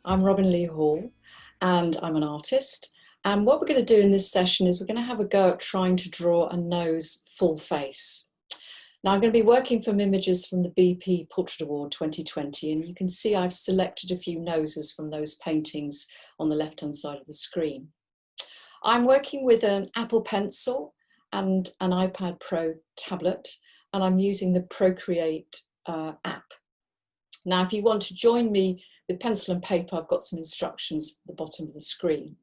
I'm Robin Lee Hall and I'm an artist. And what we're going to do in this session is we're going to have a go at trying to draw a nose full face. Now I'm going to be working from images from the BP Portrait Award 2020, and you can see I've selected a few noses from those paintings on the left-hand side of the screen. I'm working with an Apple Pencil and an iPad Pro tablet, and I'm using the Procreate app. Now, if you want to join me with pencil and paper, I've got some instructions at the bottom of the screen.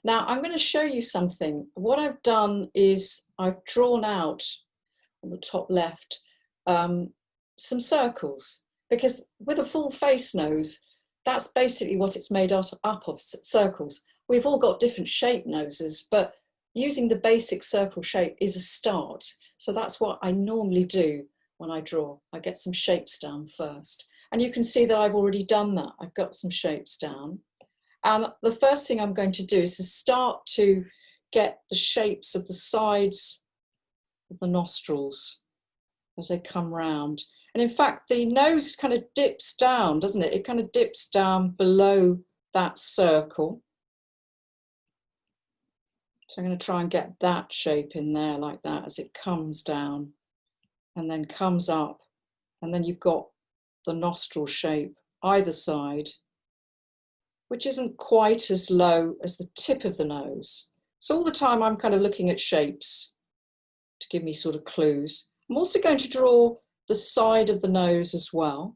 Now, I'm going to show you something. What I've done is I've drawn out on the top left some circles, because with a full face nose, that's basically what it's made up of, circles. We've all got different shaped noses, but using the basic circle shape is a start. So that's what I normally do when I draw. I get some shapes down first. And you can see that I've already done that. I've got some shapes down. And the first thing I'm going to do is to start to get the shapes of the sides of the nostrils as they come round. And in fact, the nose kind of dips down, doesn't it? It kind of dips down below that circle. So I'm going to try and get that shape in there like that as it comes down and then comes up. And then you've got the nostril shape either side, which isn't quite as low as the tip of the nose. So all the time I'm kind of looking at shapes to give me sort of clues. I'm also going to draw the side of the nose as well.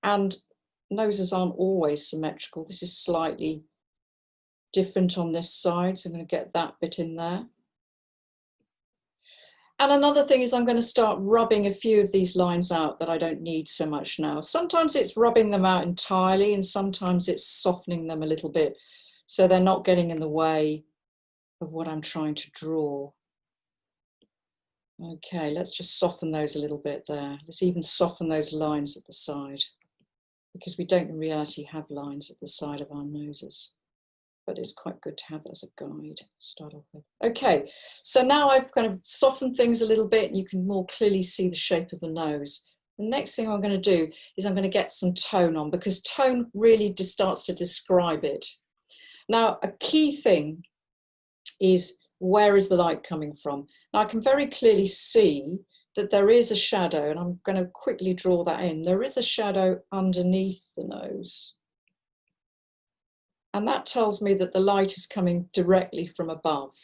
And noses aren't always symmetrical. This is slightly different on this side, so I'm going to get that bit in there. And another thing is I'm going to start rubbing a few of these lines out that I don't need so much now. Sometimes it's rubbing them out entirely, and sometimes it's softening them a little bit so they're not getting in the way of what I'm trying to draw. Okay, let's just soften those a little bit there. Let's even soften those lines at the side, because we don't in reality have lines at the side of our noses. But it's quite good to have that as a guide to start off with. Okay, so now I've kind of softened things a little bit and you can more clearly see the shape of the nose. The next thing I'm going to do is I'm going to get some tone on, because tone really starts to describe it. Now, a key thing is, where is the light coming from? Now, I can very clearly see that there is a shadow, and I'm going to quickly draw that in. There is a shadow underneath the nose. And that tells me that the light is coming directly from above.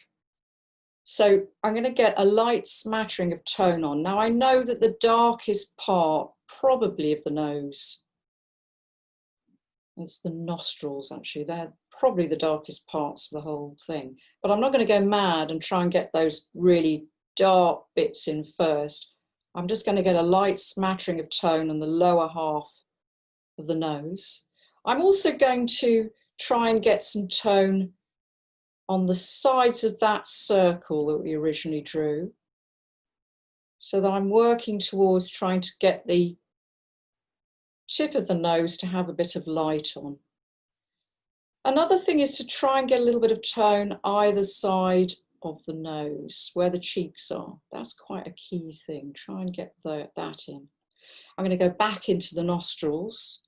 So I'm going to get a light smattering of tone on. Now I know that the darkest part, probably of the nose, it's the nostrils actually, they're probably the darkest parts of the whole thing. But I'm not going to go mad and try and get those really dark bits in first. I'm just going to get a light smattering of tone on the lower half of the nose. I'm also going to try and get some tone on the sides of that circle that we originally drew, so that I'm working towards trying to get the tip of the nose to have a bit of light on. Another thing is to try and get a little bit of tone either side of the nose, where the cheeks are. That's quite a key thing. Try and get that in. I'm going to go back into the nostrils.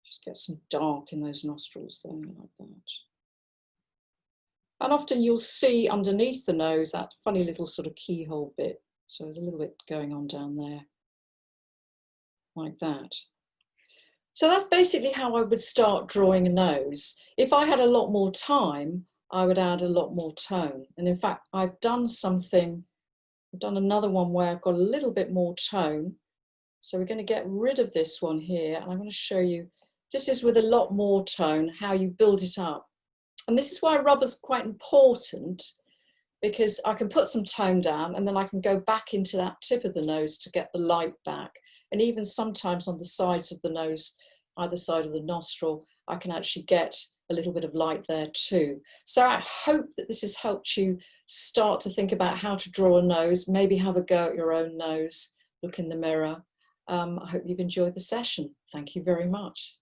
Just get some dark in those nostrils there, like that. And often you'll see underneath the nose that funny little sort of keyhole bit. So there's a little bit going on down there, like that. So that's basically how I would start drawing a nose. If I had a lot more time, I would add a lot more tone. And in fact, I've done another one where I've got a little bit more tone. So we're going to get rid of this one here, and I'm going to show you. This is with a lot more tone, how you build it up. And this is why rubber's quite important, because I can put some tone down and then I can go back into that tip of the nose to get the light back. And even sometimes on the sides of the nose, either side of the nostril, I can actually get a little bit of light there too. So I hope that this has helped you start to think about how to draw a nose, maybe have a go at your own nose, look in the mirror. I hope you've enjoyed the session. Thank you very much.